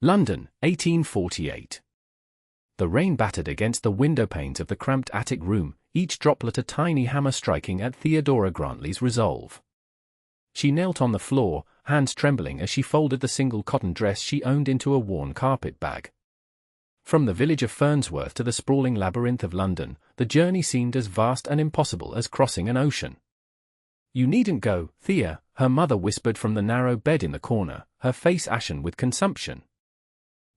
London, 1848. The rain battered against the window panes of the cramped attic room, each droplet a tiny hammer striking at Theodora Grantley's resolve. She knelt on the floor, hands trembling as she folded the single cotton dress she owned into a worn carpet bag. From the village of Fernsworth to the sprawling labyrinth of London, the journey seemed as vast and impossible as crossing an ocean. "You needn't go, Thea," her mother whispered from the narrow bed in the corner, her face ashen with consumption.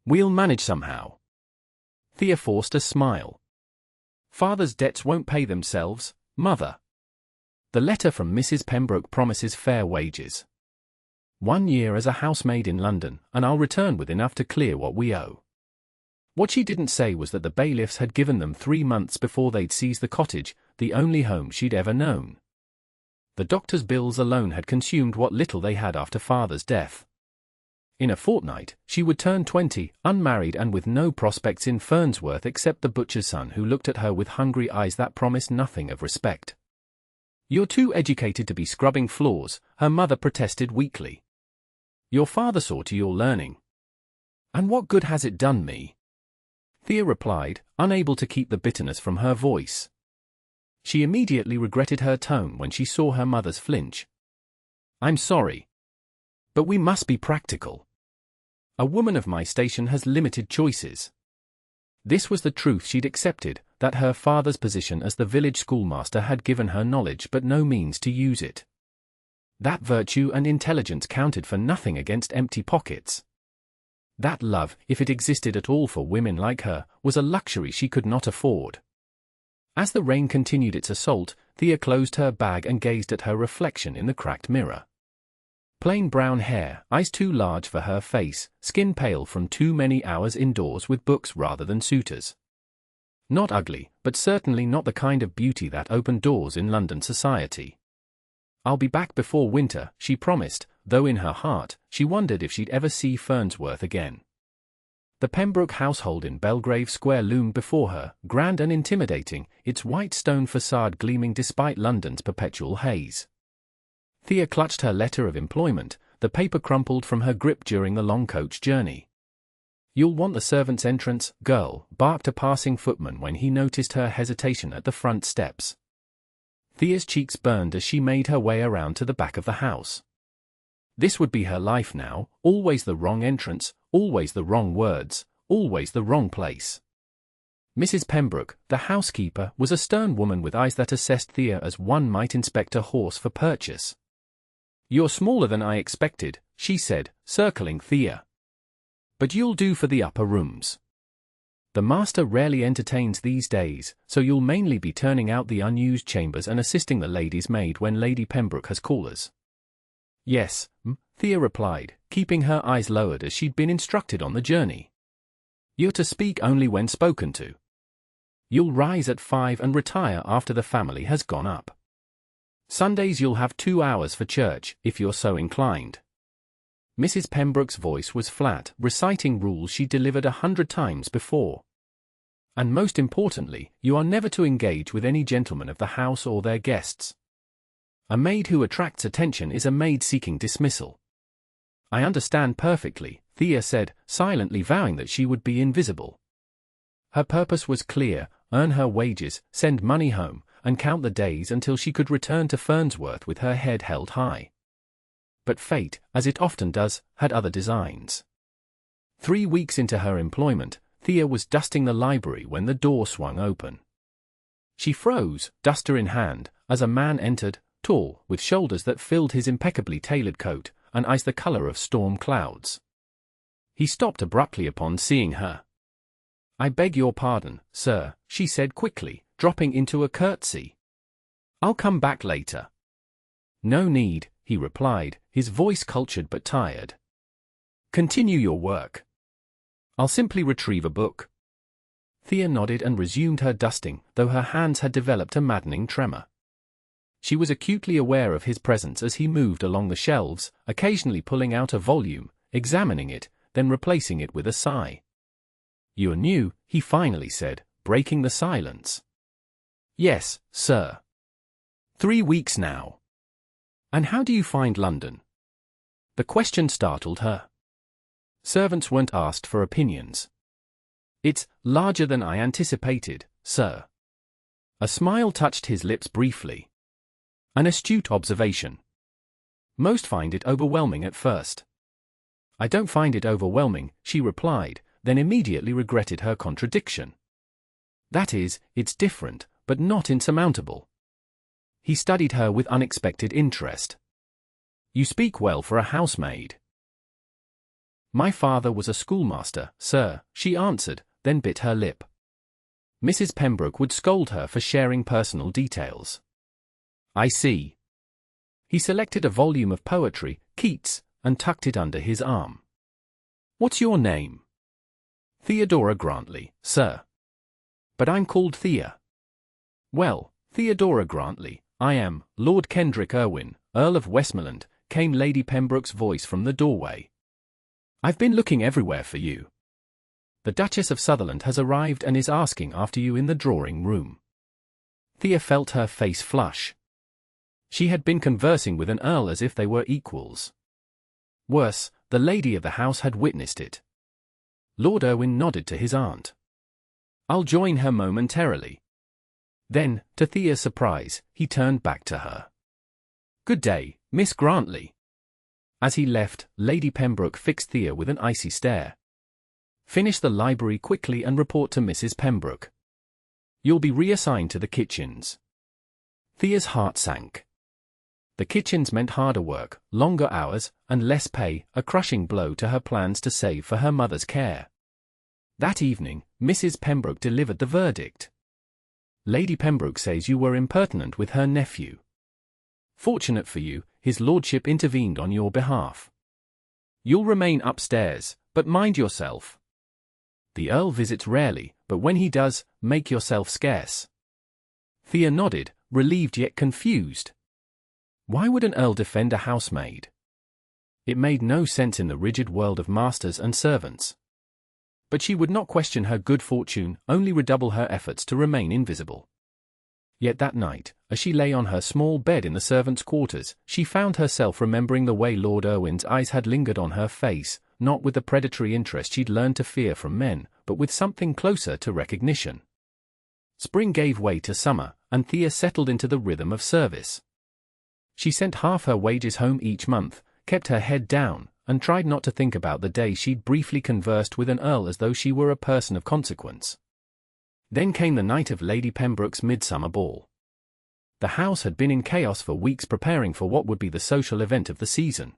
"We'll manage somehow." Thea forced a smile. "Father's debts won't pay themselves, Mother. The letter from Mrs. Pembroke promises fair wages. 1 year as a housemaid in London, and I'll return with enough to clear what we owe." What she didn't say was that the bailiffs had given them 3 months before they'd seize the cottage, the only home she'd ever known. The doctor's bills alone had consumed what little they had after father's death. In a fortnight, she would turn 20, unmarried and with no prospects in Fernsworth except the butcher's son who looked at her with hungry eyes that promised nothing of respect. "You're too educated to be scrubbing floors," her mother protested weakly. "Your father saw to your learning." "And what good has it done me?" Thea replied, unable to keep the bitterness from her voice. She immediately regretted her tone when she saw her mother's flinch. "I'm sorry. But we must be practical. A woman of my station has limited choices." This was the truth she'd accepted, that her father's position as the village schoolmaster had given her knowledge but no means to use it. That virtue and intelligence counted for nothing against empty pockets. That love, if it existed at all for women like her, was a luxury she could not afford. As the rain continued its assault, Thea closed her bag and gazed at her reflection in the cracked mirror. Plain brown hair, eyes too large for her face, skin pale from too many hours indoors with books rather than suitors. Not ugly, but certainly not the kind of beauty that opened doors in London society. "I'll be back before winter," she promised, though in her heart, she wondered if she'd ever see Fernsworth again. The Pembroke household in Belgrave Square loomed before her, grand and intimidating, its white stone facade gleaming despite London's perpetual haze. Thea clutched her letter of employment, the paper crumpled from her grip during the long coach journey. "You'll want the servants' entrance, girl," barked a passing footman when he noticed her hesitation at the front steps. Thea's cheeks burned as she made her way around to the back of the house. This would be her life now, always the wrong entrance, always the wrong words, always the wrong place. Mrs. Pembroke, the housekeeper, was a stern woman with eyes that assessed Thea as one might inspect a horse for purchase. "You're smaller than I expected," she said, circling Thea. "But you'll do for the upper rooms. The master rarely entertains these days, so you'll mainly be turning out the unused chambers and assisting the lady's maid when Lady Pembroke has callers." "Yes, Thea replied, keeping her eyes lowered as she'd been instructed on the journey. "You're to speak only when spoken to. You'll rise at 5 and retire after the family has gone up. Sundays you'll have 2 hours for church, if you're so inclined." Mrs. Pembroke's voice was flat, reciting rules she delivered 100 times before. "And most importantly, you are never to engage with any gentlemen of the house or their guests. A maid who attracts attention is a maid seeking dismissal." "I understand perfectly," Thea said, silently vowing that she would be invisible. Her purpose was clear: earn her wages, send money home, and count the days until she could return to Fernsworth with her head held high. But fate, as it often does, had other designs. 3 weeks into her employment, Thea was dusting the library when the door swung open. She froze, duster in hand, as a man entered, tall, with shoulders that filled his impeccably tailored coat, and eyes the color of storm clouds. He stopped abruptly upon seeing her. "I beg your pardon, sir," she said quickly, dropping into a curtsy. "I'll come back later." "No need," he replied, his voice cultured but tired. "Continue your work. I'll simply retrieve a book." Thea nodded and resumed her dusting, though her hands had developed a maddening tremor. She was acutely aware of his presence as he moved along the shelves, occasionally pulling out a volume, examining it, then replacing it with a sigh. "You're new," he finally said, breaking the silence. "Yes, sir. 3 weeks now." "And how do you find London?" The question startled her. Servants weren't asked for opinions. It's larger than I anticipated, sir. A smile touched his lips briefly. An astute observation. Most find it overwhelming at first. I don't find it overwhelming, she replied, then immediately regretted her contradiction. That is, it's different, but not insurmountable. He studied her with unexpected interest. You speak well for a housemaid. My father was a schoolmaster, sir, she answered, then bit her lip. Mrs. Pembroke would scold her for sharing personal details. I see. He selected a volume of poetry, Keats, and tucked it under his arm. What's your name? Theodora Grantley, sir. But I'm called Thea. Well, Theodora Grantley, I am Lord Kendrick Irwin, Earl of Westmoreland, came Lady Pembroke's voice from the doorway. I've been looking everywhere for you. The Duchess of Sutherland has arrived and is asking after you in the drawing room. Thea felt her face flush. She had been conversing with an earl as if they were equals. Worse, the lady of the house had witnessed it. Lord Irwin nodded to his aunt. I'll join her momentarily. Then, to Thea's surprise, he turned back to her. Good day, Miss Grantley. As he left, Lady Pembroke fixed Thea with an icy stare. Finish the library quickly and report to Mrs. Pembroke. You'll be reassigned to the kitchens. Thea's heart sank. The kitchens meant harder work, longer hours, and less pay, a crushing blow to her plans to save for her mother's care. That evening, Mrs. Pembroke delivered the verdict. Lady Pembroke says you were impertinent with her nephew. Fortunate for you, his lordship intervened on your behalf. You'll remain upstairs, but mind yourself. The Earl visits rarely, but when he does, make yourself scarce. Thea nodded, relieved yet confused. Why would an Earl defend a housemaid? It made no sense in the rigid world of masters and servants. But she would not question her good fortune, only redouble her efforts to remain invisible. Yet that night, as she lay on her small bed in the servants' quarters, she found herself remembering the way Lord Irwin's eyes had lingered on her face, not with the predatory interest she'd learned to fear from men, but with something closer to recognition. Spring gave way to summer, and Thea settled into the rhythm of service. She sent half her wages home each month, kept her head down, and tried not to think about the day she'd briefly conversed with an earl as though she were a person of consequence. Then came the night of Lady Pembroke's midsummer ball. The house had been in chaos for weeks preparing for what would be the social event of the season.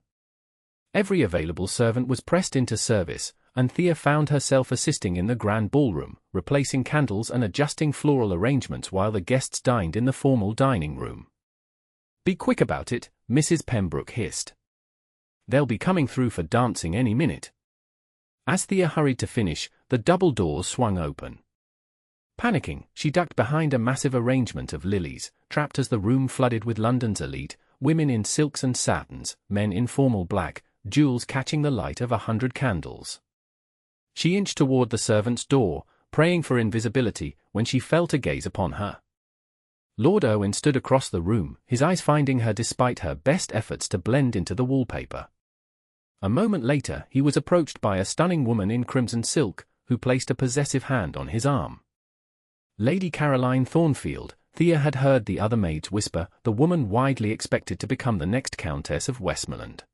Every available servant was pressed into service, and Thea found herself assisting in the grand ballroom, replacing candles and adjusting floral arrangements while the guests dined in the formal dining room. Be quick about it, Mrs. Pembroke hissed. They'll be coming through for dancing any minute. As Thea hurried to finish, the double doors swung open. Panicking, she ducked behind a massive arrangement of lilies, trapped as the room flooded with London's elite, women in silks and satins, men in formal black, jewels catching the light of 100 candles. She inched toward the servants' door, praying for invisibility, when she felt a gaze upon her. Lord Irwin stood across the room, his eyes finding her despite her best efforts to blend into the wallpaper. A moment later, he was approached by a stunning woman in crimson silk, who placed a possessive hand on his arm. Lady Caroline Thornfield, Thea had heard the other maids whisper, the woman widely expected to become the next Countess of Westmoreland.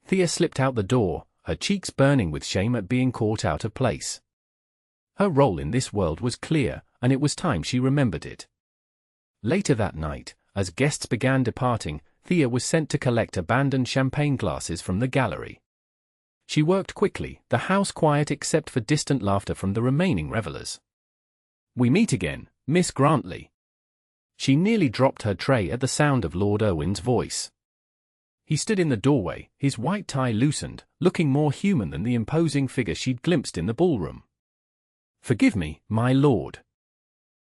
Thea slipped out the door, her cheeks burning with shame at being caught out of place. Her role in this world was clear, and it was time she remembered it. Later that night, as guests began departing, Thea was sent to collect abandoned champagne glasses from the gallery. She worked quickly, the house quiet except for distant laughter from the remaining revelers. We meet again, Miss Grantley. She nearly dropped her tray at the sound of Lord Irwin's voice. He stood in the doorway, his white tie loosened, looking more human than the imposing figure she'd glimpsed in the ballroom. Forgive me, my lord.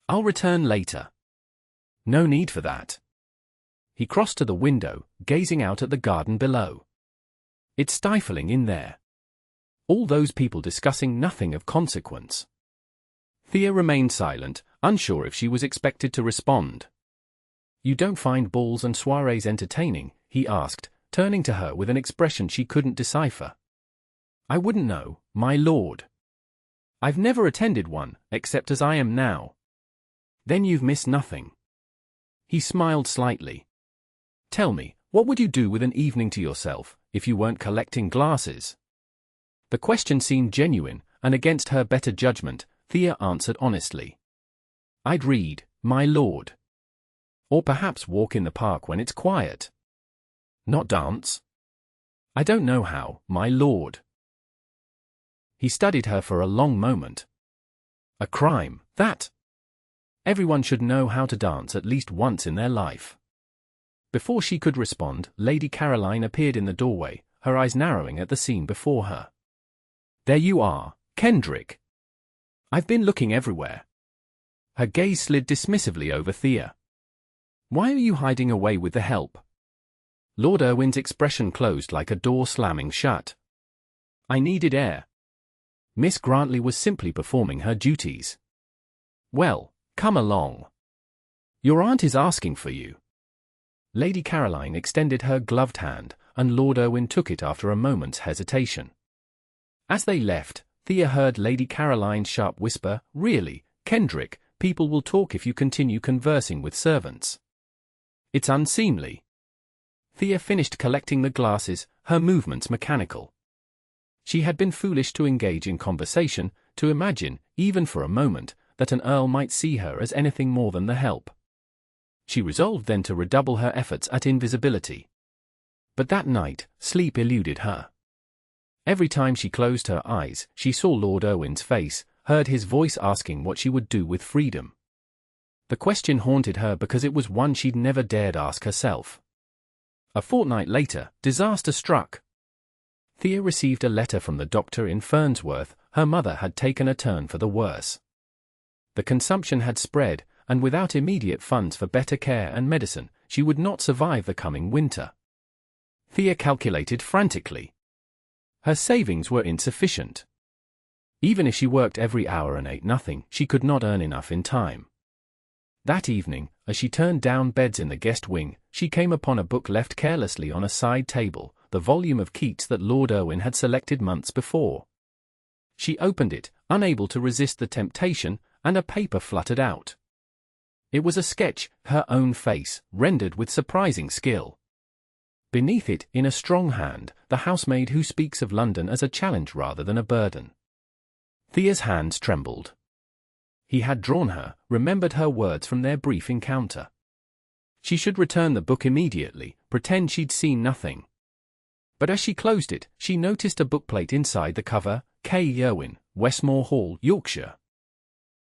I'll return later. No need for that. He crossed to the window, gazing out at the garden below. It's stifling in there. All those people discussing nothing of consequence. Thea remained silent, unsure if she was expected to respond. You don't find balls and soirees entertaining? He asked, turning to her with an expression she couldn't decipher. I wouldn't know, my lord. I've never attended one, except as I am now. Then you've missed nothing. He smiled slightly. Tell me, what would you do with an evening to yourself, if you weren't collecting glasses? The question seemed genuine, and against her better judgment, Thea answered honestly. I'd read, my lord. Or perhaps walk in the park when it's quiet. Not dance? I don't know how, my lord. He studied her for a long moment. A crime, that. Everyone should know how to dance at least once in their life. Before she could respond, Lady Caroline appeared in the doorway, her eyes narrowing at the scene before her. There you are, Kendrick. I've been looking everywhere. Her gaze slid dismissively over Thea. Why are you hiding away with the help? Lord Irwin's expression closed like a door slamming shut. I needed air. Miss Grantley was simply performing her duties. Well, come along. Your aunt is asking for you. Lady Caroline extended her gloved hand, and Lord Irwin took it after a moment's hesitation. As they left, Thea heard Lady Caroline's sharp whisper, Really, Kendrick, people will talk if you continue conversing with servants. It's unseemly. Thea finished collecting the glasses, her movements mechanical. She had been foolish to engage in conversation, to imagine, even for a moment, that an earl might see her as anything more than the help. She resolved then to redouble her efforts at invisibility. But that night, sleep eluded her. Every time she closed her eyes, she saw Lord Irwin's face, heard his voice asking what she would do with freedom. The question haunted her because it was one she'd never dared ask herself. A fortnight later, disaster struck. Thea received a letter from the doctor in Fernsworth. Her mother had taken a turn for the worse. The consumption had spread, and without immediate funds for better care and medicine, she would not survive the coming winter. Thea calculated frantically. Her savings were insufficient. Even if she worked every hour and ate nothing, she could not earn enough in time. That evening, as she turned down beds in the guest wing, she came upon a book left carelessly on a side table, the volume of Keats that Lord Irwin had selected months before. She opened it, unable to resist the temptation, and a paper fluttered out. It was a sketch, her own face, rendered with surprising skill. Beneath it, in a strong hand, the housemaid who speaks of London as a challenge rather than a burden. Thea's hands trembled. He had drawn her, remembered her words from their brief encounter. She should return the book immediately, pretend she'd seen nothing. But as she closed it, she noticed a bookplate inside the cover, K. Irwin, Westmore Hall, Yorkshire.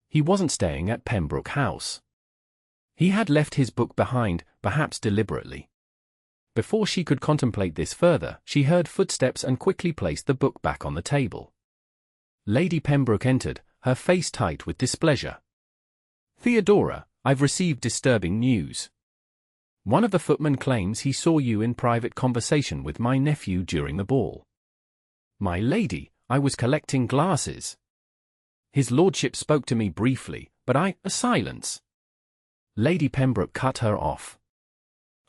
He wasn't staying at Pembroke House. He had left his book behind, perhaps deliberately. Before she could contemplate this further, she heard footsteps and quickly placed the book back on the table. Lady Pembroke entered, her face tight with displeasure. Theodora, I've received disturbing news. One of the footmen claims he saw you in private conversation with my nephew during the ball. My lady, I was collecting glasses. His lordship spoke to me briefly, but silence. Lady Pembroke cut her off.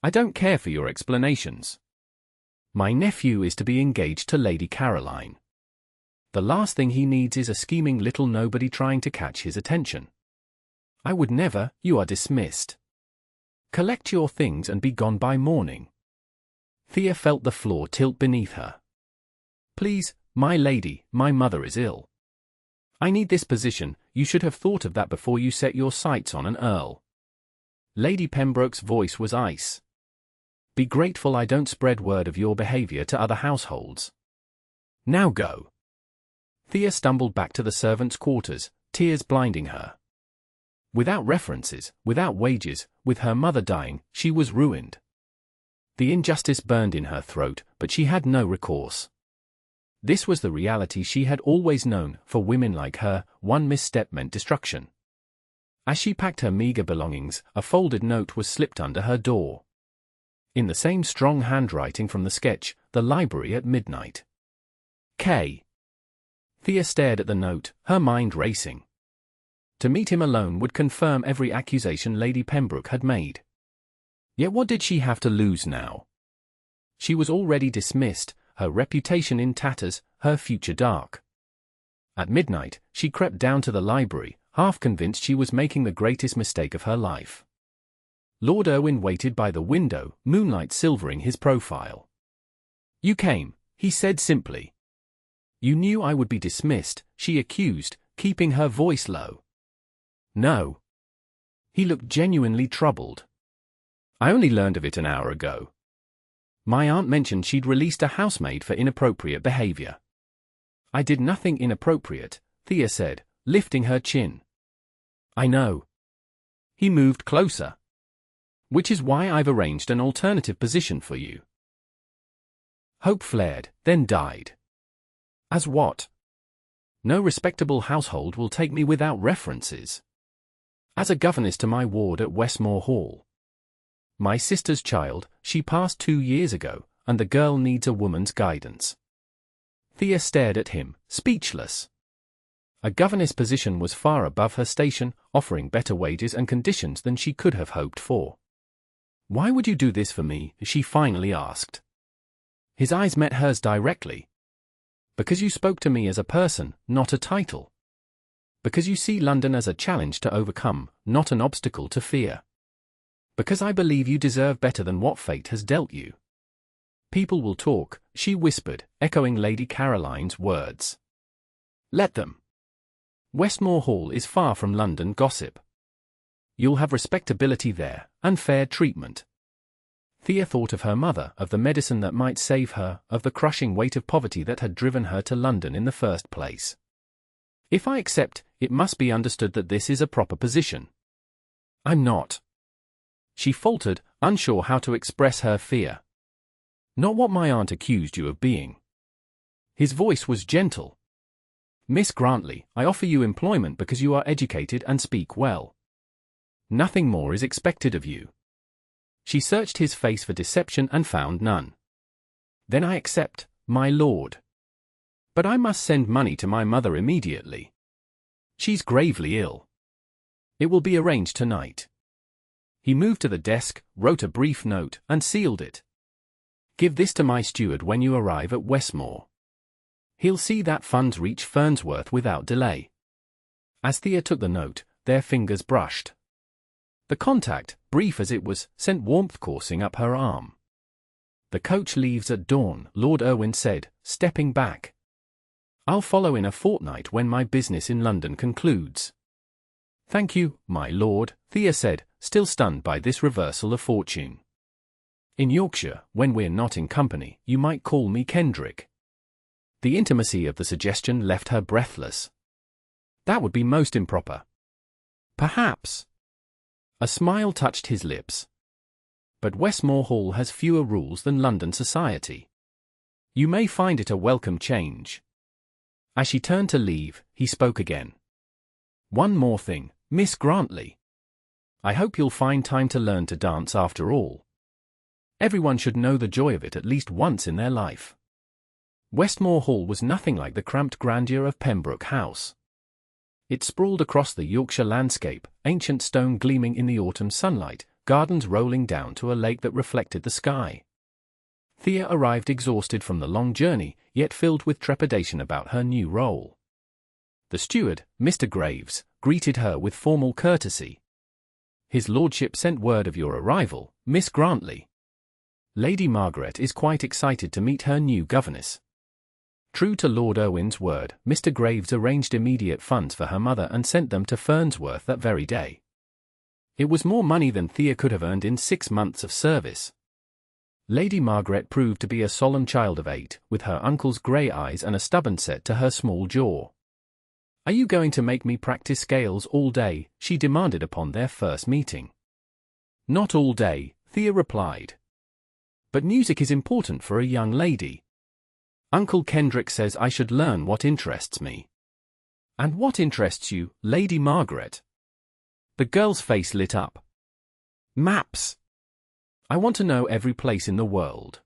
I don't care for your explanations. My nephew is to be engaged to Lady Caroline. The last thing he needs is a scheming little nobody trying to catch his attention. I would never, you are dismissed. Collect your things and be gone by morning. Thea felt the floor tilt beneath her. Please, my lady, my mother is ill. I need this position, you should have thought of that before you set your sights on an earl. Lady Pembroke's voice was ice. Be grateful I don't spread word of your behavior to other households. Now go. Thea stumbled back to the servants' quarters, tears blinding her. Without references, without wages, with her mother dying, she was ruined. The injustice burned in her throat, but she had no recourse. This was the reality she had always known. For women like her, one misstep meant destruction. As she packed her meager belongings, a folded note was slipped under her door. In the same strong handwriting from the sketch, the library at midnight. K. Thea stared at the note, her mind racing. To meet him alone would confirm every accusation Lady Pembroke had made. Yet what did she have to lose now? She was already dismissed, her reputation in tatters, her future dark. At midnight, she crept down to the library, half convinced she was making the greatest mistake of her life. Lord Irwin waited by the window, moonlight silvering his profile. "You came," he said simply. "You knew I would be dismissed," she accused, keeping her voice low. "No." He looked genuinely troubled. "I only learned of it an hour ago. My aunt mentioned she'd released a housemaid for inappropriate behavior." "I did nothing inappropriate," Thea said, lifting her chin. "I know." He moved closer. "Which is why I've arranged an alternative position for you." Hope flared, then died. "As what?" "No respectable household will take me without references. As a governess to my ward at Westmore Hall. My sister's child, she passed 2 years ago, and the girl needs a woman's guidance." Thea stared at him, speechless. A governess position was far above her station, offering better wages and conditions than she could have hoped for. "Why would you do this for me?" she finally asked. His eyes met hers directly. "Because you spoke to me as a person, not a title. Because you see London as a challenge to overcome, not an obstacle to fear. Because I believe you deserve better than what fate has dealt you." "People will talk," she whispered, echoing Lady Caroline's words. "Let them. Westmore Hall is far from London gossip. You'll have respectability there, and fair treatment." Thea thought of her mother, of the medicine that might save her, of the crushing weight of poverty that had driven her to London in the first place. "If I accept, it must be understood that this is a proper position." "I'm not." She faltered, unsure how to express her fear. "Not what my aunt accused you of being." His voice was gentle. "Miss Grantley, I offer you employment because you are educated and speak well. Nothing more is expected of you." She searched his face for deception and found none. "Then I accept, my lord. But I must send money to my mother immediately. She's gravely ill. It will be arranged tonight." He moved to the desk, wrote a brief note, and sealed it. "Give this to my steward when you arrive at Westmore. He'll see that funds reach Fernsworth without delay." As Thea took the note, their fingers brushed. The contact, brief as it was, sent warmth coursing up her arm. "The coach leaves at dawn," Lord Irwin said, stepping back. "I'll follow in a fortnight when my business in London concludes." "Thank you, my lord," Thea said, still stunned by this reversal of fortune. "In Yorkshire, when we're not in company, you might call me Kendrick." The intimacy of the suggestion left her breathless. "That would be most improper." "Perhaps." A smile touched his lips. "But Westmore Hall has fewer rules than London society. You may find it a welcome change." As she turned to leave, he spoke again. "One more thing, Miss Grantley. I hope you'll find time to learn to dance after all. Everyone should know the joy of it at least once in their life." Westmore Hall was nothing like the cramped grandeur of Pembroke House. It sprawled across the Yorkshire landscape, ancient stone gleaming in the autumn sunlight, gardens rolling down to a lake that reflected the sky. Thea arrived exhausted from the long journey, yet filled with trepidation about her new role. The steward, Mr. Graves, greeted her with formal courtesy. "His lordship sent word of your arrival, Miss Grantley. Lady Margaret is quite excited to meet her new governess." True to Lord Irwin's word, Mr. Graves arranged immediate funds for her mother and sent them to Fernsworth that very day. It was more money than Thea could have earned in 6 months of service. Lady Margaret proved to be a solemn child of 8, with her uncle's grey eyes and a stubborn set to her small jaw. "Are you going to make me practice scales all day?" she demanded upon their first meeting. "Not all day," Thea replied. "But music is important for a young lady. Uncle Kendrick says I should learn what interests me." "And what interests you, Lady Margaret?" The girl's face lit up. "Maps. I want to know every place in the world.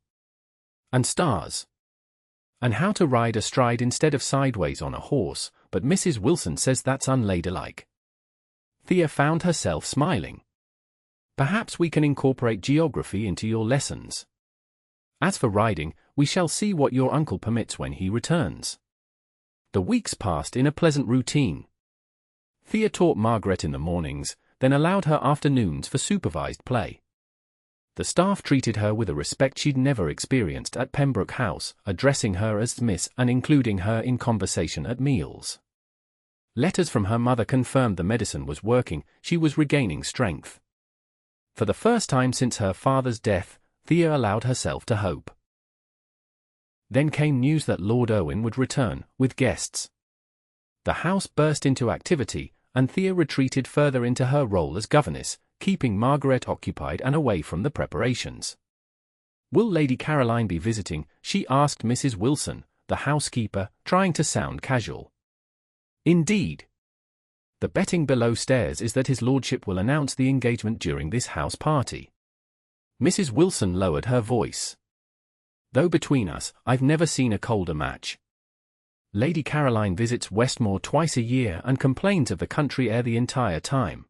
And stars. And how to ride astride instead of sideways on a horse, but Mrs. Wilson says that's unladylike." Thea found herself smiling. "Perhaps we can incorporate geography into your lessons. As for riding, we shall see what your uncle permits when he returns. The weeks passed in a pleasant routine. Thea taught Margaret in the mornings, then allowed her afternoons for supervised play. The staff treated her with a respect she'd never experienced at Pembroke House, addressing her as Miss and including her in conversation at meals. Letters from her mother confirmed the medicine was working, she was regaining strength. For the first time since her father's death, Thea allowed herself to hope. Then came news that Lord Irwin would return, with guests. The house burst into activity, and Thea retreated further into her role as governess, keeping Margaret occupied and away from the preparations. "Will Lady Caroline be visiting?" she asked Mrs. Wilson, the housekeeper, trying to sound casual. "Indeed. The betting below stairs is that his lordship will announce the engagement during this house party." Mrs. Wilson lowered her voice. "Though between us, I've never seen a colder match. Lady Caroline visits Westmore twice a year and complains of the country air the entire time."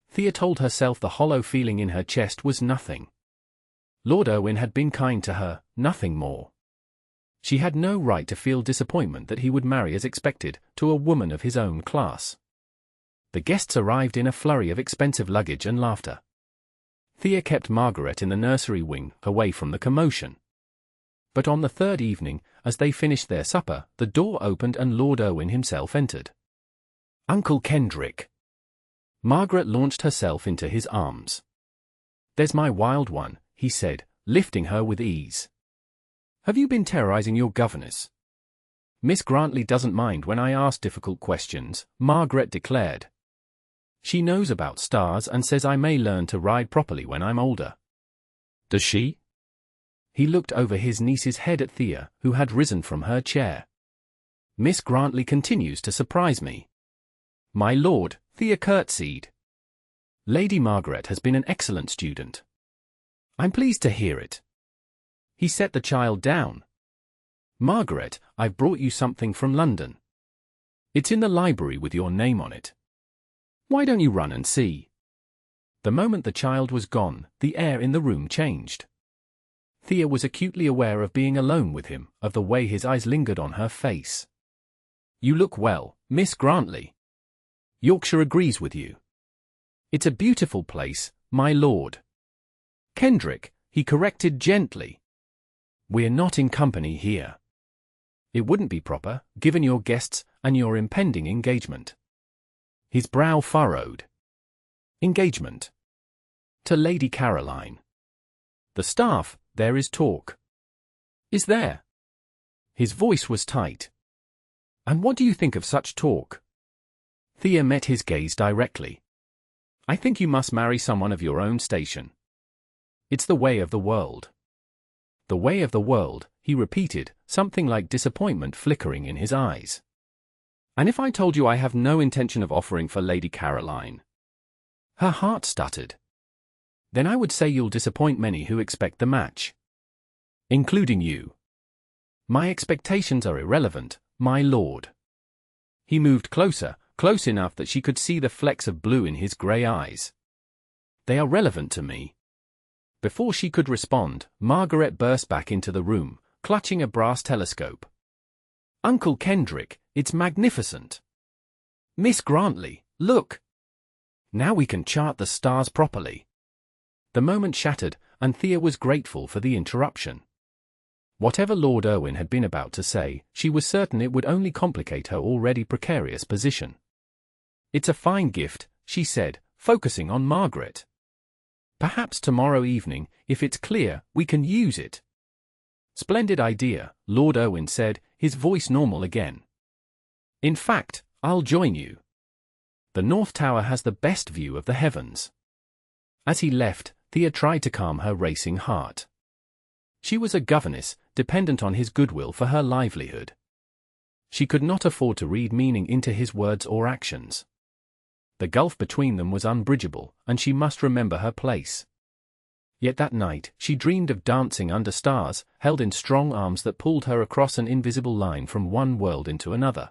Thea told herself the hollow feeling in her chest was nothing. Lord Irwin had been kind to her, nothing more. She had no right to feel disappointment that he would marry as expected, to a woman of his own class. The guests arrived in a flurry of expensive luggage and laughter. Thea kept Margaret in the nursery wing, away from the commotion. But on the third evening, as they finished their supper, the door opened and Lord Irwin himself entered. "Uncle Kendrick." Margaret launched herself into his arms. "There's my wild one," he said, lifting her with ease. "Have you been terrorizing your governess?" "Miss Grantley doesn't mind when I ask difficult questions," Margaret declared. "She knows about stars and says I may learn to ride properly when I'm older." "Does she?" He looked over his niece's head at Thea, who had risen from her chair. "Miss Grantley continues to surprise me." "My lord," Thea curtsied. "Lady Margaret has been an excellent student." "I'm pleased to hear it." He set the child down. "Margaret, I've brought you something from London. It's in the library with your name on it. Why don't you run and see?" The moment the child was gone, the air in the room changed. Thea was acutely aware of being alone with him, of the way his eyes lingered on her face. "You look well, Miss Grantley. Yorkshire agrees with you." "It's a beautiful place, my lord." "Kendrick," he corrected gently. "We're not in company here. It wouldn't be proper, given your guests and your impending engagement." His brow furrowed. "Engagement? To Lady Caroline?" "The staff, there is talk." "Is there?" His voice was tight. "And what do you think of such talk?" Thea met his gaze directly. "I think you must marry someone of your own station. It's the way of the world." "The way of the world," he repeated, something like disappointment flickering in his eyes. "And if I told you I have no intention of offering for Lady Caroline?" Her heart stuttered. "Then I would say you'll disappoint many who expect the match. Including you." "My expectations are irrelevant, my lord." He moved closer, close enough that she could see the flecks of blue in his grey eyes. "They are relevant to me." Before she could respond, Margaret burst back into the room, clutching a brass telescope. "Uncle Kendrick, it's magnificent. Miss Grantley, look. Now we can chart the stars properly." The moment shattered, and Thea was grateful for the interruption. Whatever Lord Irwin had been about to say, she was certain it would only complicate her already precarious position. "It's a fine gift," she said, focusing on Margaret. "Perhaps tomorrow evening, if it's clear, we can use it." "Splendid idea," Lord Irwin said, his voice normal again. "In fact, I'll join you. The North Tower has the best view of the heavens." As he left, Thea tried to calm her racing heart. She was a governess, dependent on his goodwill for her livelihood. She could not afford to read meaning into his words or actions. The gulf between them was unbridgeable, and she must remember her place. Yet that night, she dreamed of dancing under stars, held in strong arms that pulled her across an invisible line from one world into another.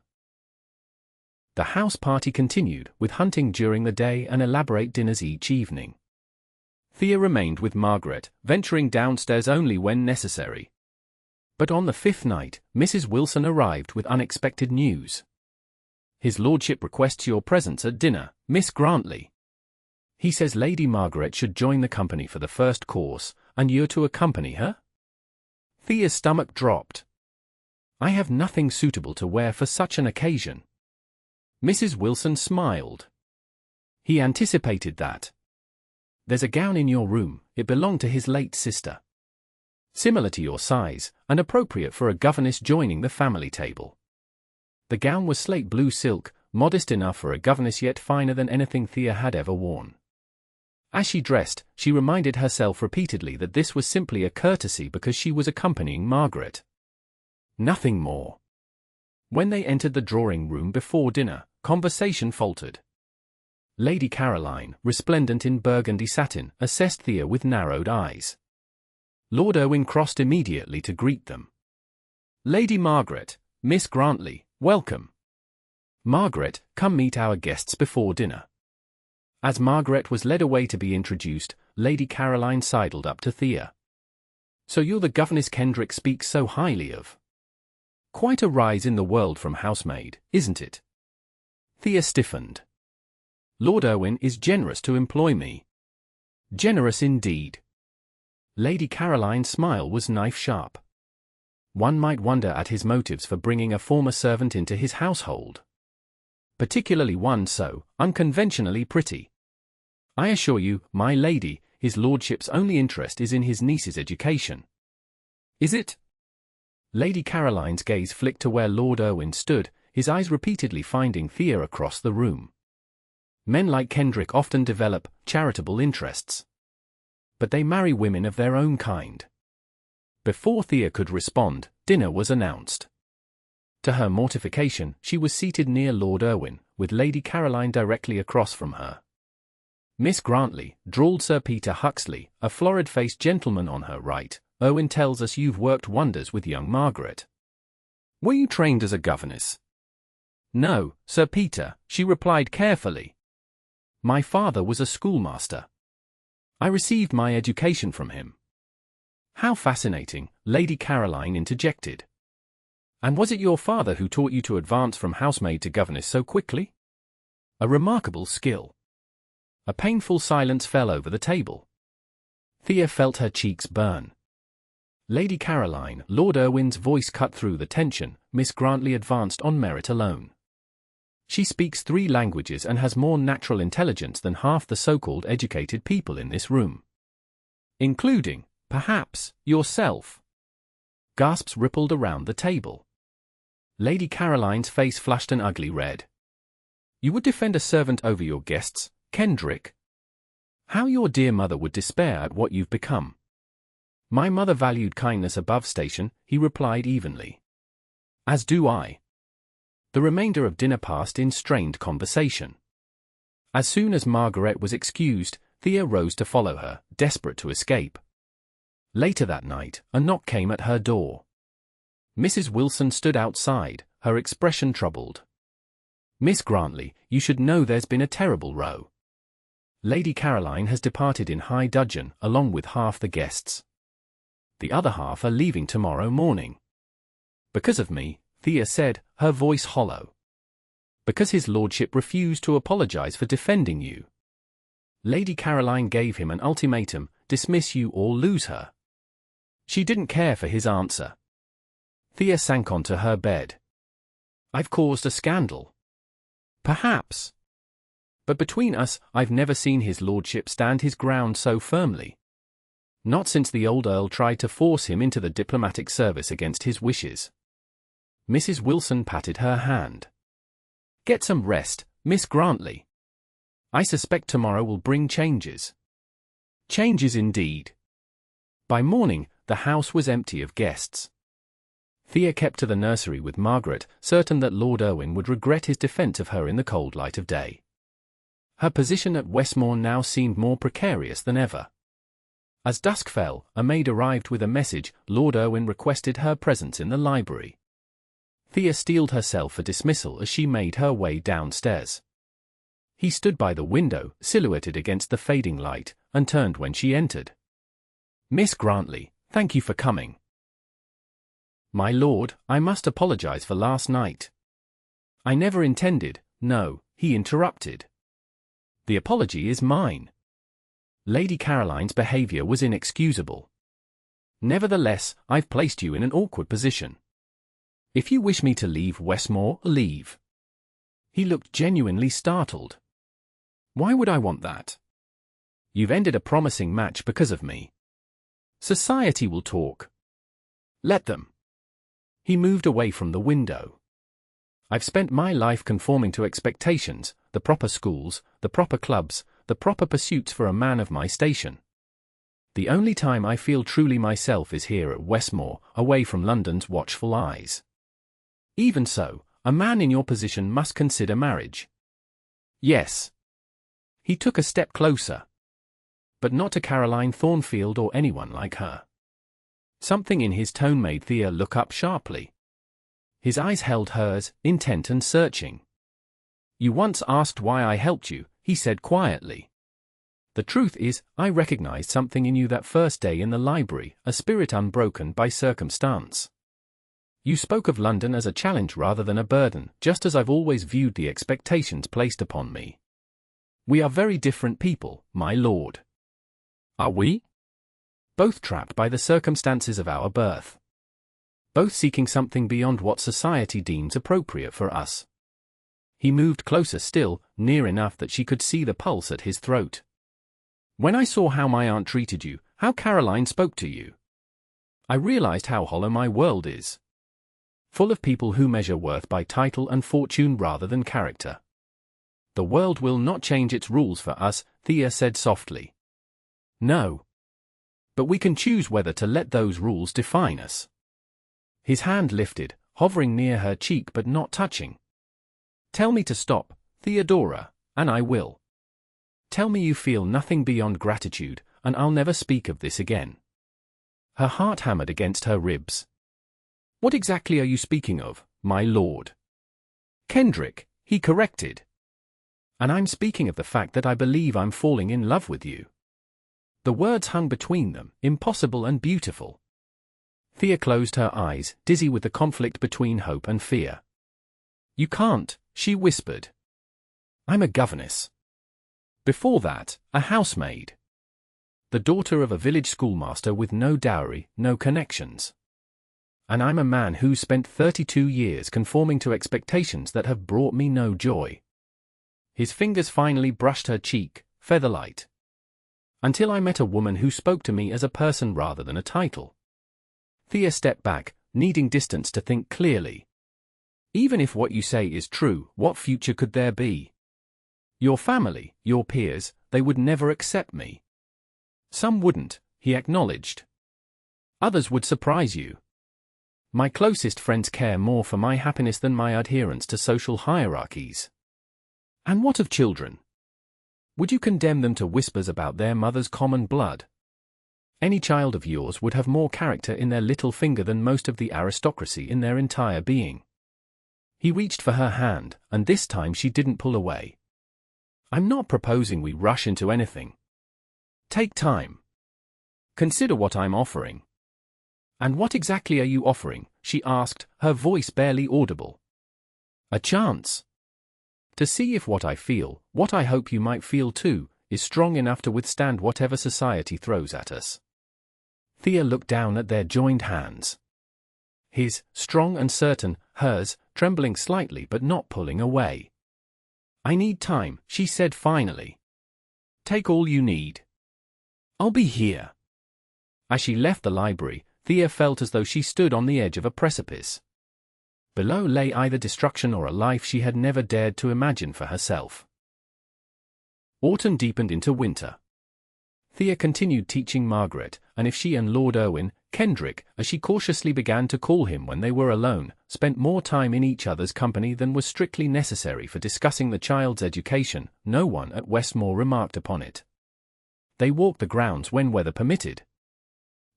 The house party continued, with hunting during the day and elaborate dinners each evening. Thea remained with Margaret, venturing downstairs only when necessary. But on the fifth night, Mrs. Wilson arrived with unexpected news. "His lordship requests your presence at dinner, Miss Grantley. He says Lady Margaret should join the company for the first course, and you're to accompany her?" Thea's stomach dropped. "I have nothing suitable to wear for such an occasion." Mrs. Wilson smiled. "He anticipated that. There's a gown in your room, it belonged to his late sister. Similar to your size, and appropriate for a governess joining the family table." The gown was slate blue silk, modest enough for a governess yet finer than anything Thea had ever worn. As she dressed, she reminded herself repeatedly that this was simply a courtesy because she was accompanying Margaret. Nothing more. When they entered the drawing-room before dinner, conversation faltered. Lady Caroline, resplendent in burgundy satin, assessed Thea with narrowed eyes. Lord Irwin crossed immediately to greet them. "Lady Margaret, Miss Grantley, welcome. Margaret, come meet our guests before dinner." As Margaret was led away to be introduced, Lady Caroline sidled up to Thea. "So you're the governess Kendrick speaks so highly of. Quite a rise in the world from housemaid, isn't it?" Thea stiffened. "Lord Irwin is generous to employ me." "Generous indeed." Lady Caroline's smile was knife-sharp. One might wonder at his motives for bringing a former servant into his household. Particularly one so unconventionally pretty. "I assure you, my lady, his lordship's only interest is in his niece's education." "Is it?" Lady Caroline's gaze flicked to where Lord Irwin stood, his eyes repeatedly finding Thea across the room. Men like Kendrick often develop charitable interests. But they marry women of their own kind. Before Thea could respond, dinner was announced. To her mortification, she was seated near Lord Irwin, with Lady Caroline directly across from her. "Miss Grantley," drawled Sir Peter Huxley, a florid-faced gentleman on her right, "Irwin tells us you've worked wonders with young Margaret. Were you trained as a governess?" "No, Sir Peter," she replied carefully. "My father was a schoolmaster. I received my education from him." "How fascinating," Lady Caroline interjected. "And was it your father who taught you to advance from housemaid to governess so quickly? A remarkable skill." A painful silence fell over the table. Thea felt her cheeks burn. "Lady Caroline," Lord Irwin's voice cut through the tension, "Miss Grantley advanced on merit alone. She speaks 3 languages and has more natural intelligence than half the so-called educated people in this room. Including, perhaps, yourself." Gasps rippled around the table. Lady Caroline's face flushed an ugly red. "You would defend a servant over your guests, Kendrick? How your dear mother would despair at what you've become." "My mother valued kindness above station," he replied evenly. "As do I." The remainder of dinner passed in strained conversation. As soon as Margaret was excused, Thea rose to follow her, desperate to escape. Later that night, a knock came at her door. Mrs. Wilson stood outside, her expression troubled. "Miss Grantley, you should know there's been a terrible row. Lady Caroline has departed in high dudgeon, along with half the guests. The other half are leaving tomorrow morning." "Because of me," Thea said, her voice hollow. "Because his lordship refused to apologize for defending you. Lady Caroline gave him an ultimatum, dismiss you or lose her." She didn't care for his answer. Thea sank onto her bed. "I've caused a scandal." "Perhaps. But between us, I've never seen his lordship stand his ground so firmly. Not since the old Earl tried to force him into the diplomatic service against his wishes." Mrs. Wilson patted her hand. "Get some rest, Miss Grantley. I suspect tomorrow will bring changes." Changes indeed. By morning, the house was empty of guests. Thea kept to the nursery with Margaret, certain that Lord Irwin would regret his defence of her in the cold light of day. Her position at Westmore now seemed more precarious than ever. As dusk fell, a maid arrived with a message. Lord Irwin requested her presence in the library. Thea steeled herself for dismissal as she made her way downstairs. He stood by the window, silhouetted against the fading light, and turned when she entered. "Miss Grantley, thank you for coming." My lord, I must apologize for last night. I never intended, no, he interrupted. The apology is mine. Lady Caroline's behavior was inexcusable. Nevertheless, I've placed you in an awkward position. If you wish me to leave Westmore, leave. He looked genuinely startled. Why would I want that? You've ended a promising match because of me. Society will talk. Let them. He moved away from the window. I've spent my life conforming to expectations, the proper schools, the proper clubs, the proper pursuits for a man of my station. The only time I feel truly myself is here at Westmore, away from London's watchful eyes. Even so, a man in your position must consider marriage. Yes. He took a step closer. But not to Caroline Thornfield or anyone like her. Something in his tone made Thea look up sharply. His eyes held hers, intent and searching. You once asked why I helped you, he said quietly. The truth is, I recognized something in you that first day in the library, a spirit unbroken by circumstance. You spoke of London as a challenge rather than a burden, just as I've always viewed the expectations placed upon me. We are very different people, my lord. Are we? Both trapped by the circumstances of our birth. Both seeking something beyond what society deems appropriate for us. He moved closer still, near enough that she could see the pulse at his throat. When I saw how my aunt treated you, how Caroline spoke to you, I realized how hollow my world is. Full of people who measure worth by title and fortune rather than character. The world will not change its rules for us, Thea said softly. No. But we can choose whether to let those rules define us. His hand lifted, hovering near her cheek but not touching. Tell me to stop, Theodora, and I will. Tell me you feel nothing beyond gratitude, and I'll never speak of this again. Her heart hammered against her ribs. What exactly are you speaking of, my lord? Kendrick, he corrected. And I'm speaking of the fact that I believe I'm falling in love with you. The words hung between them, impossible and beautiful. Thea closed her eyes, dizzy with the conflict between hope and fear. You can't, she whispered. I'm a governess. Before that, a housemaid. The daughter of a village schoolmaster with no dowry, no connections. And I'm a man who's spent 32 years conforming to expectations that have brought me no joy. His fingers finally brushed her cheek, featherlight. Until I met a woman who spoke to me as a person rather than a title. Thea stepped back, needing distance to think clearly. Even if what you say is true, what future could there be? Your family, your peers, they would never accept me. Some wouldn't, he acknowledged. Others would surprise you. My closest friends care more for my happiness than my adherence to social hierarchies. And what of children? Would you condemn them to whispers about their mother's common blood? Any child of yours would have more character in their little finger than most of the aristocracy in their entire being. He reached for her hand, and this time she didn't pull away. I'm not proposing we rush into anything. Take time. Consider what I'm offering. And what exactly are you offering? She asked, her voice barely audible. A chance. To see if what I feel, what I hope you might feel too, is strong enough to withstand whatever society throws at us. Thea looked down at their joined hands. His, strong and certain, hers, trembling slightly but not pulling away. I need time, she said finally. Take all you need. I'll be here. As she left the library, Thea felt as though she stood on the edge of a precipice. Below lay either destruction or a life she had never dared to imagine for herself. Autumn deepened into winter. Thea continued teaching Margaret, and if she and Lord Irwin, Kendrick, as she cautiously began to call him when they were alone, spent more time in each other's company than was strictly necessary for discussing the child's education, no one at Westmore remarked upon it. They walked the grounds when weather permitted.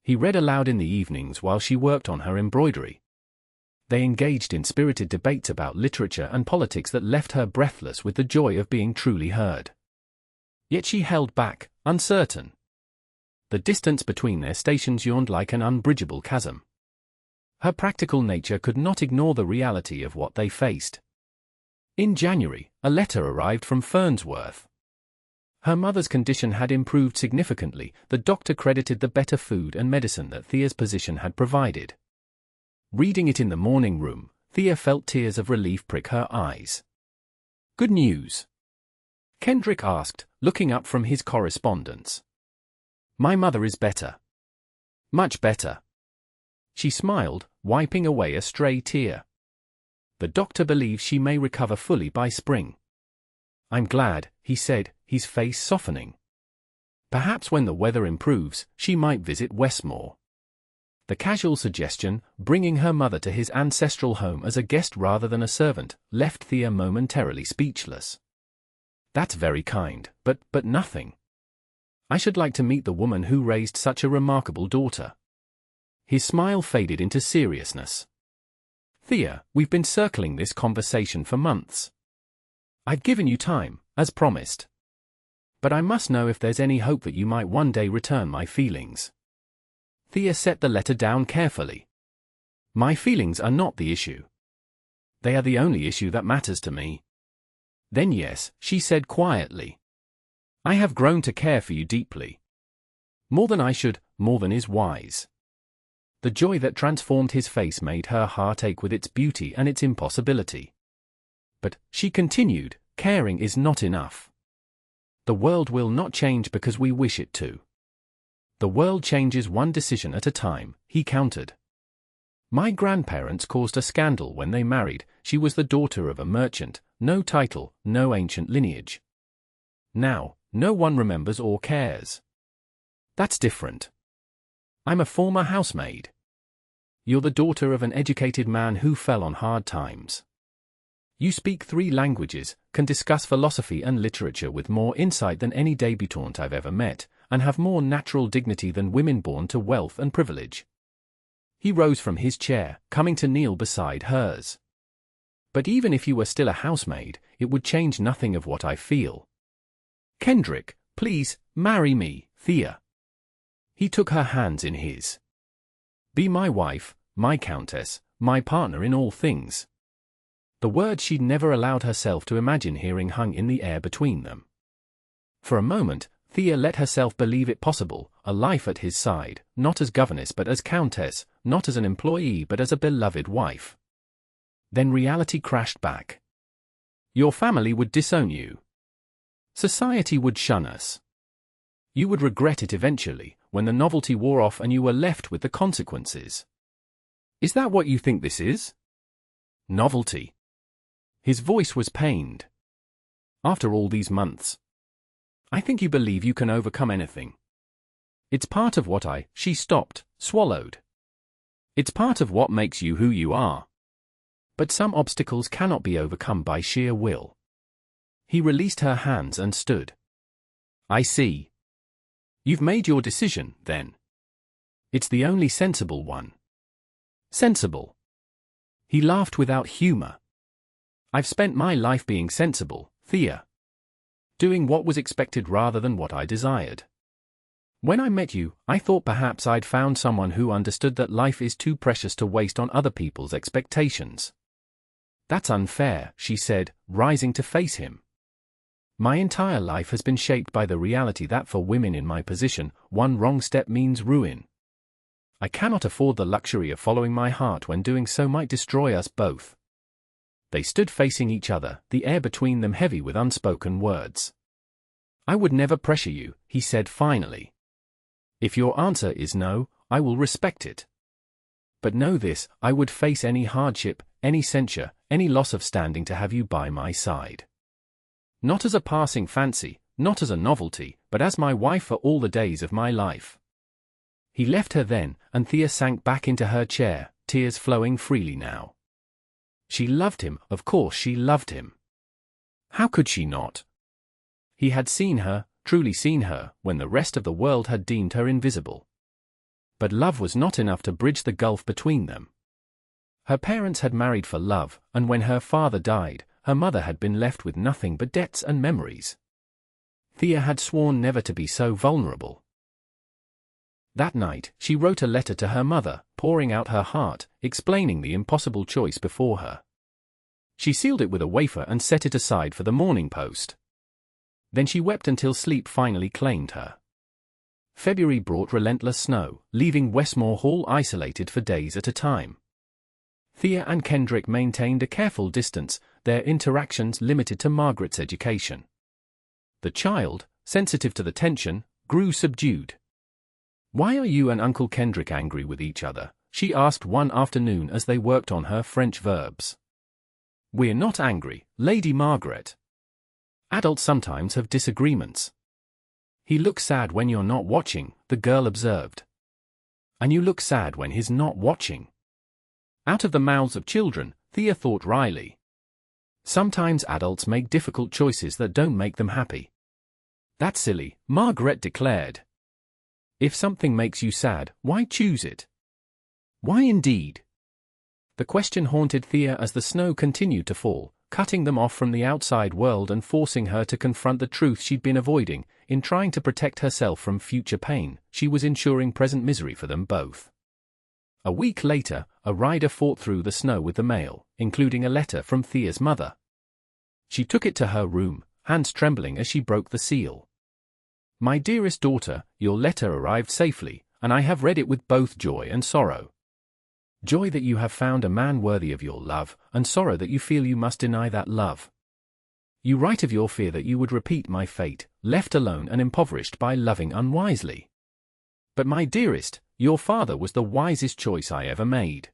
He read aloud in the evenings while she worked on her embroidery. They engaged in spirited debates about literature and politics that left her breathless with the joy of being truly heard. Yet she held back, uncertain. The distance between their stations yawned like an unbridgeable chasm. Her practical nature could not ignore the reality of what they faced. In January, a letter arrived from Fernsworth. Her mother's condition had improved significantly. The doctor credited the better food and medicine that Thea's position had provided. Reading it in the morning room, Thea felt tears of relief prick her eyes. "Good news?" Kendrick asked, looking up from his correspondence. "My mother is better. Much better." She smiled, wiping away a stray tear. "The doctor believes she may recover fully by spring." "I'm glad," he said, his face softening. "Perhaps when the weather improves, she might visit Westmore." The casual suggestion, bringing her mother to his ancestral home as a guest rather than a servant, left Thea momentarily speechless. "That's very kind, but nothing. I should like to meet the woman who raised such a remarkable daughter." His smile faded into seriousness. "Thea, we've been circling this conversation for months. I've given you time, as promised. But I must know if there's any hope that you might one day return my feelings." Thea set the letter down carefully. "My feelings are not the issue. They are the only issue that matters to me." "Then yes," she said quietly. "I have grown to care for you deeply. More than I should, more than is wise." The joy that transformed his face made her heart ache with its beauty and its impossibility. "But," she continued, "caring is not enough. The world will not change because we wish it to. The world changes one decision at a time," he countered. "My grandparents caused a scandal when they married. She was the daughter of a merchant, no title, no ancient lineage. Now, no one remembers or cares. That's different. I'm a former housemaid. You're the daughter of an educated man who fell on hard times. You speak 3 languages, can discuss philosophy and literature with more insight than any debutante I've ever met, and have more natural dignity than women born to wealth and privilege." He rose from his chair, coming to kneel beside hers. "But even if you were still a housemaid, it would change nothing of what I feel. Kendrick, please, marry me, Thea." He took her hands in his. "Be my wife, my countess, my partner in all things." The word she'd never allowed herself to imagine hearing hung in the air between them. For a moment, Thea let herself believe it possible, a life at his side, not as governess but as countess, not as an employee but as a beloved wife. Then reality crashed back. "Your family would disown you. Society would shun us. You would regret it eventually, when the novelty wore off and you were left with the consequences. Is that what you think this is? Novelty?" His voice was pained. "After all these months, I think you believe you can overcome anything. It's part of what She stopped, swallowed. "It's part of what makes you who you are. But some obstacles cannot be overcome by sheer will." He released her hands and stood. "I see. You've made your decision, then. It's the only sensible one." "Sensible?" He laughed without humor. "I've spent my life being sensible, Thea. Doing what was expected rather than what I desired. When I met you, I thought perhaps I'd found someone who understood that life is too precious to waste on other people's expectations." "That's unfair," she said, rising to face him. "My entire life has been shaped by the reality that for women in my position, one wrong step means ruin. I cannot afford the luxury of following my heart when doing so might destroy us both." They stood facing each other, the air between them heavy with unspoken words. "I would never pressure you," he said finally. "If your answer is no, I will respect it. But know this, I would face any hardship, any censure, any loss of standing to have you by my side. Not as a passing fancy, not as a novelty, but as my wife for all the days of my life." He left her then, and Thea sank back into her chair, tears flowing freely now. She loved him, of course she loved him. How could she not? He had seen her, truly seen her, when the rest of the world had deemed her invisible. But love was not enough to bridge the gulf between them. Her parents had married for love, and when her father died, her mother had been left with nothing but debts and memories. Thea had sworn never to be so vulnerable. That night, she wrote a letter to her mother, pouring out her heart, explaining the impossible choice before her. She sealed it with a wafer and set it aside for the morning post. Then she wept until sleep finally claimed her. February brought relentless snow, leaving Westmore Hall isolated for days at a time. Thea and Kendrick maintained a careful distance, their interactions limited to Margaret's education. The child, sensitive to the tension, grew subdued. "Why are you and Uncle Kendrick angry with each other?" she asked one afternoon as they worked on her French verbs. "We're not angry, Lady Margaret. Adults sometimes have disagreements." "He looks sad when you're not watching," the girl observed. "And you look sad when he's not watching." Out of the mouths of children, Thea thought wryly. Sometimes adults make difficult choices that don't make them happy. "That's silly," Margaret declared. "If something makes you sad, why choose it?" "Why indeed?" The question haunted Thea as the snow continued to fall, cutting them off from the outside world and forcing her to confront the truth she'd been avoiding. In trying to protect herself from future pain, she was ensuring present misery for them both. A week later, a rider fought through the snow with the mail, including a letter from Thea's mother. She took it to her room, hands trembling as she broke the seal. "My dearest daughter, your letter arrived safely, and I have read it with both joy and sorrow. Joy that you have found a man worthy of your love, and sorrow that you feel you must deny that love. You write of your fear that you would repeat my fate, left alone and impoverished by loving unwisely. But my dearest, your father was the wisest choice I ever made.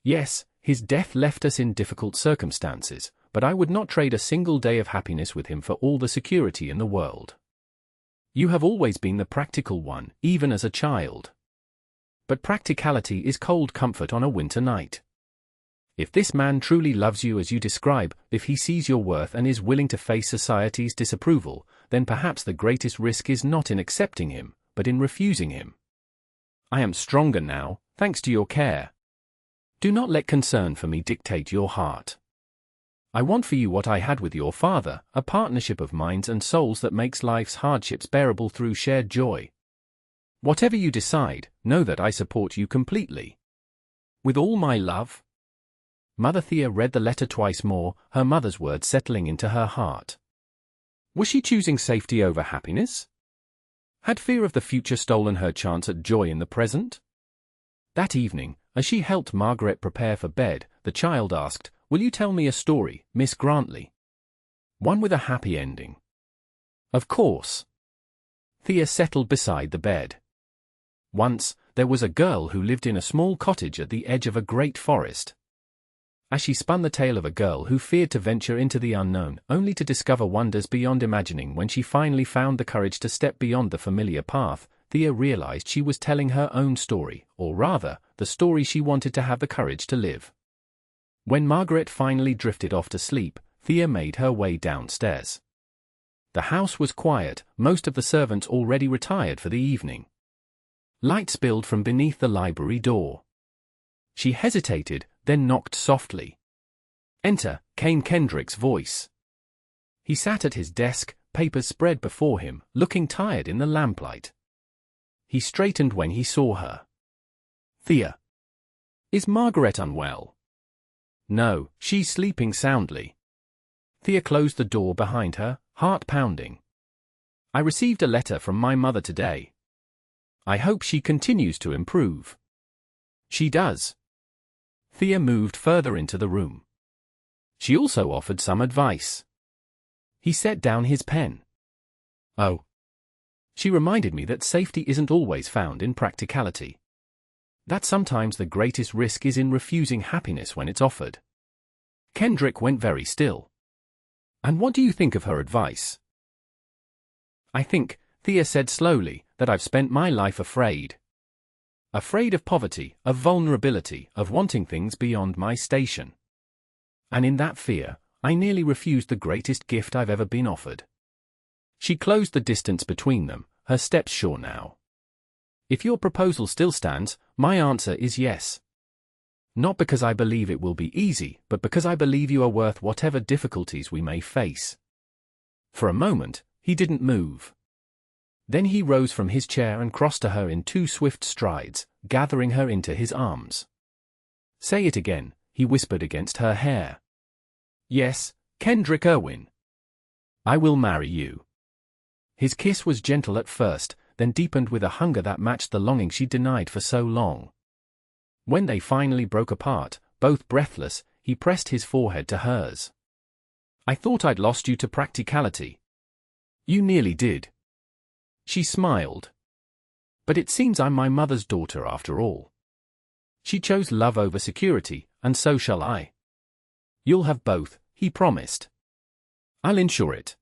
Yes, his death left us in difficult circumstances, but I would not trade a single day of happiness with him for all the security in the world. You have always been the practical one, even as a child. But practicality is cold comfort on a winter night. If this man truly loves you as you describe, if he sees your worth and is willing to face society's disapproval, then perhaps the greatest risk is not in accepting him, but in refusing him. I am stronger now, thanks to your care. Do not let concern for me dictate your heart. I want for you what I had with your father, a partnership of minds and souls that makes life's hardships bearable through shared joy. Whatever you decide, know that I support you completely. With all my love." Mother Thea read the letter twice more, her mother's words settling into her heart. Was she choosing safety over happiness? Had fear of the future stolen her chance at joy in the present? That evening, as she helped Margaret prepare for bed, the child asked, "Will you tell me a story, Miss Grantley? One with a happy ending." "Of course." Thea settled beside the bed. Once, there was a girl who lived in a small cottage at the edge of a great forest. As she spun the tale of a girl who feared to venture into the unknown, only to discover wonders beyond imagining, when she finally found the courage to step beyond the familiar path, Thea realized she was telling her own story, or rather, the story she wanted to have the courage to live. When Margaret finally drifted off to sleep, Thea made her way downstairs. The house was quiet, most of the servants already retired for the evening. Light spilled from beneath the library door. She hesitated, then knocked softly. "Enter," came Kendrick's voice. He sat at his desk, papers spread before him, looking tired in the lamplight. He straightened when he saw her. "Thea. Is Margaret unwell?" "No, she's sleeping soundly." Thea closed the door behind her, heart pounding. "I received a letter from my mother today. I hope she continues to improve." "She does." Thea moved further into the room. She also offered some advice. He set down his pen. "Oh. She reminded me that safety isn't always found in practicality. That sometimes the greatest risk is in refusing happiness when it's offered." Kendrick went very still. "And what do you think of her advice?" "I think," Thea said slowly, "that I've spent my life afraid. Afraid of poverty, of vulnerability, of wanting things beyond my station. And in that fear, I nearly refused the greatest gift I've ever been offered." She closed the distance between them, her steps sure now. "If your proposal still stands, my answer is yes. Not because I believe it will be easy, but because I believe you are worth whatever difficulties we may face." For a moment, he didn't move. Then he rose from his chair and crossed to her in 2 swift strides, gathering her into his arms. "Say it again," he whispered against her hair. "Yes, Kendrick Irwin. I will marry you." His kiss was gentle at first, then deepened with a hunger that matched the longing she denied for so long. When they finally broke apart, both breathless, he pressed his forehead to hers. "I thought I'd lost you to practicality." "You nearly did." She smiled. "But it seems I'm my mother's daughter after all. She chose love over security, and so shall I." "You'll have both," he promised. "I'll ensure it."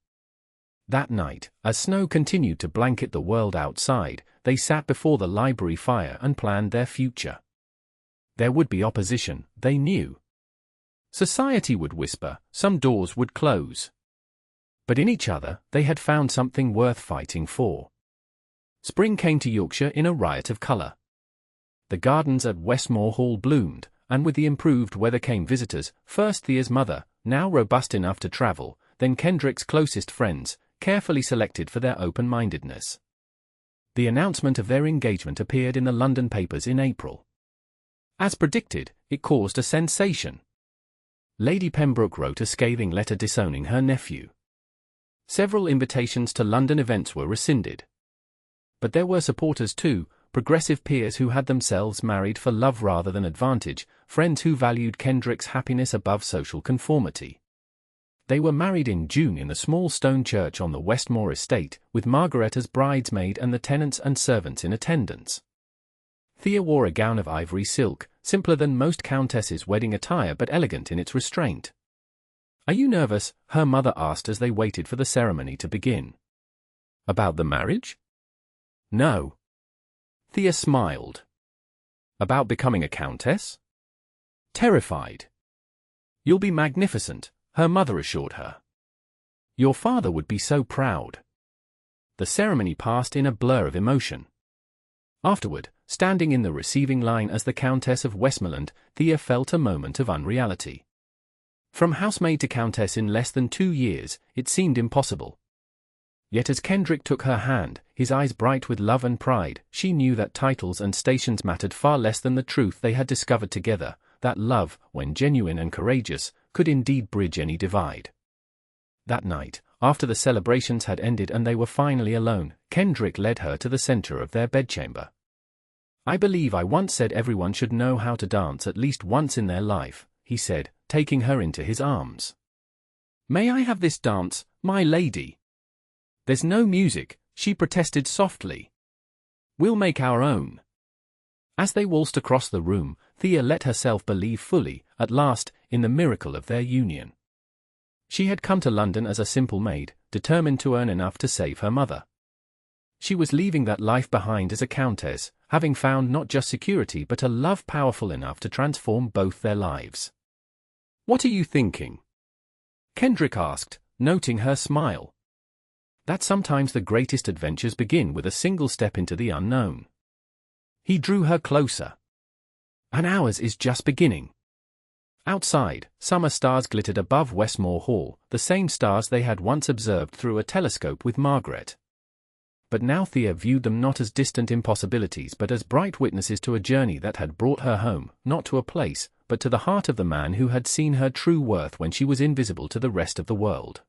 That night, as snow continued to blanket the world outside, they sat before the library fire and planned their future. There would be opposition, they knew. Society would whisper, some doors would close. But in each other, they had found something worth fighting for. Spring came to Yorkshire in a riot of colour. The gardens at Westmore Hall bloomed, and with the improved weather came visitors, first Thea's mother, now robust enough to travel, then Kendrick's closest friends, carefully selected for their open-mindedness. The announcement of their engagement appeared in the London papers in April. As predicted, it caused a sensation. Lady Pembroke wrote a scathing letter disowning her nephew. Several invitations to London events were rescinded. But there were supporters too, progressive peers who had themselves married for love rather than advantage, friends who valued Kendrick's happiness above social conformity. They were married in June in the small stone church on the Westmore estate, with Margaret as bridesmaid and the tenants and servants in attendance. Thea wore a gown of ivory silk, simpler than most countesses' wedding attire but elegant in its restraint. "Are you nervous?" her mother asked as they waited for the ceremony to begin. "About the marriage?" "No." Thea smiled. "About becoming a countess?" "Terrified." "You'll be magnificent," her mother assured her. "Your father would be so proud." The ceremony passed in a blur of emotion. Afterward, standing in the receiving line as the Countess of Westmoreland, Thea felt a moment of unreality. From housemaid to countess in less than 2 years, it seemed impossible. Yet as Kendrick took her hand, his eyes bright with love and pride, she knew that titles and stations mattered far less than the truth they had discovered together, that love, when genuine and courageous, could indeed bridge any divide. That night, after the celebrations had ended and they were finally alone, Kendrick led her to the center of their bedchamber. "I believe I once said everyone should know how to dance at least once in their life," he said, taking her into his arms. "May I have this dance, my lady?" "There's no music," she protested softly. "We'll make our own." As they waltzed across the room, Thea let herself believe fully, at last, in the miracle of their union. She had come to London as a simple maid, determined to earn enough to save her mother. She was leaving that life behind as a countess, having found not just security but a love powerful enough to transform both their lives. "What are you thinking?" Kendrick asked, noting her smile. That sometimes the greatest adventures begin with a single step into the unknown. He drew her closer. "And ours is just beginning." Outside, summer stars glittered above Westmore Hall, the same stars they had once observed through a telescope with Margaret. But now Thea viewed them not as distant impossibilities but as bright witnesses to a journey that had brought her home, not to a place, but to the heart of the man who had seen her true worth when she was invisible to the rest of the world.